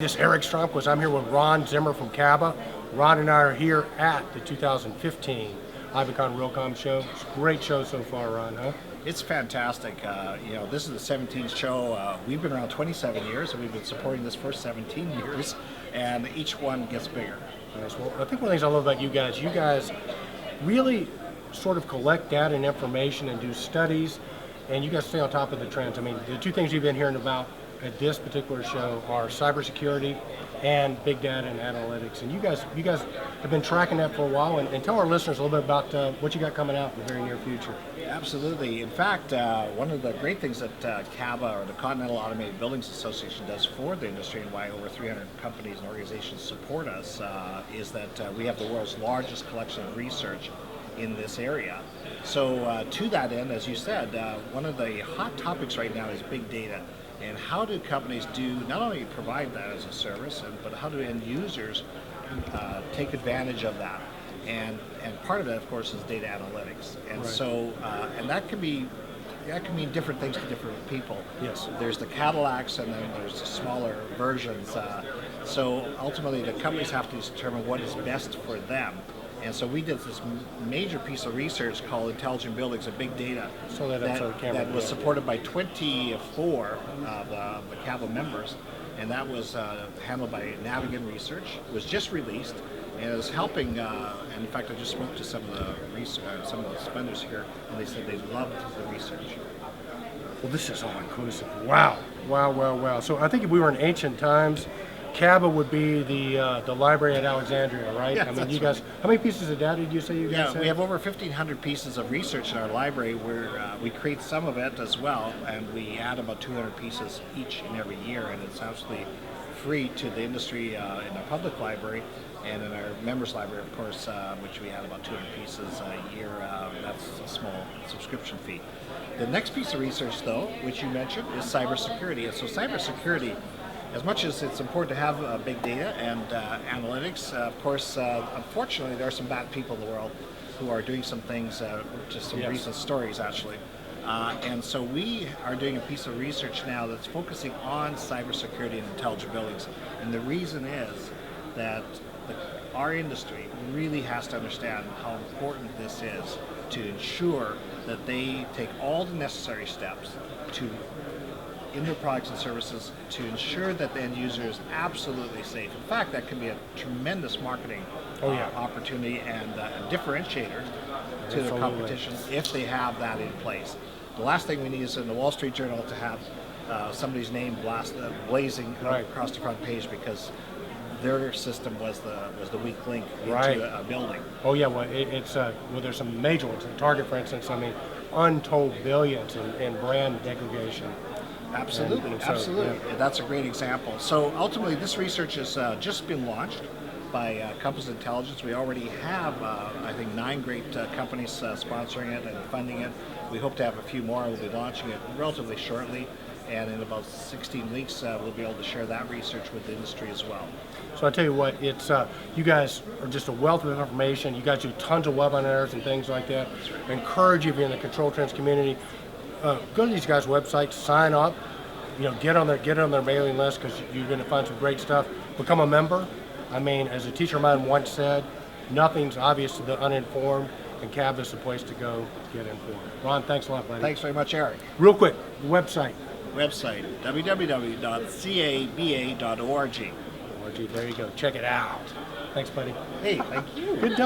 This is Eric Stromquist. I'm here with Ron Zimmer from CABA. Ron and I are here at the 2015 Ivacon Realcomm show. It's a great show so far, Ron, huh? It's fantastic. This is the 17th show. We've been around 27 years, and we've been supporting this for 17 years, and each one gets bigger. Nice. Well, I think one of the things I love about you guys really sort of collect data and information and do studies, and you guys stay on top of the trends. I mean, the two things you've been hearing about at this particular show are cybersecurity and big data and analytics. And you guys have been tracking that for a while, and tell our listeners a little bit about what you got coming out in the very near future. Absolutely. In fact, one of the great things that CABA, or the Continental Automated Buildings Association, does for the industry, and why over 300 companies and organizations support us, is that we have the world's largest collection of research in this area. So to that end, as you said, one of the hot topics right now is big data. And how do companies not only provide that as a service, but how do end users take advantage of that? And part of that, of course, is data analytics. And right. So, and that can mean different things to different people. Yes. There's the Cadillacs, and then there's the smaller versions. So ultimately, the companies have to determine what is best for them. And so we did this major piece of research called Intelligent Buildings and Big Data that was supported by 24 of the CABA members, and that was handled by Navigant Research. It was just released, and it was helping, and in fact I just spoke to some of the spenders here, and they said they loved the research. Well, this is all inclusive. Wow. So I think if we were in ancient times, CABA would be the library at Alexandria, right? Yes, I mean, you guys, how many pieces of data did you say you guys had? We have over 1,500 pieces of research in our library, where we create some of it as well, and we add about 200 pieces each and every year, and it's absolutely free to the industry in our public library, and in our members library, of course, which we add about 200 pieces a year. That's a small subscription fee. The next piece of research, though, which you mentioned, is cybersecurity. And so cybersecurity, as much as it's important to have big data and analytics, of course, unfortunately, there are some bad people in the world who are doing some things, just some recent stories, actually. And so we are doing a piece of research now that's focusing on cybersecurity and intelligent buildings. And the reason is that our industry really has to understand how important this is to ensure that they take all the necessary steps in their products and services to ensure that the end user is absolutely safe. In fact, that can be a tremendous marketing opportunity and a differentiator to the competition if they have that in place. The last thing we need is in the Wall Street Journal to have somebody's name blazing across the front page because their system was the weak link into a building. Oh yeah, well there's some major ones. Target, for instance, I mean, untold billions in brand degradation. Absolutely. Yeah. That's a great example. So ultimately, this research has just been launched by Compass Intelligence. We already have, I think, 9 great companies sponsoring it and funding it. We hope to have a few more. We'll be launching it relatively shortly, and in about 16 weeks, we'll be able to share that research with the industry as well. So I tell you what, it's you guys are just a wealth of information. You guys do tons of webinars and things like that. I encourage you if you're in the control trends community, go to these guys' websites, sign up, get on their mailing list, because you're going to find some great stuff. Become a member. I mean, as a teacher of mine once said, nothing's obvious to the uninformed, and CABA is the place to go get informed. Ron, thanks a lot, buddy. Thanks very much, Eric. Real quick, the website. www.caba.org. There you go. Check it out. Thanks, buddy. Hey, thank you. Good done.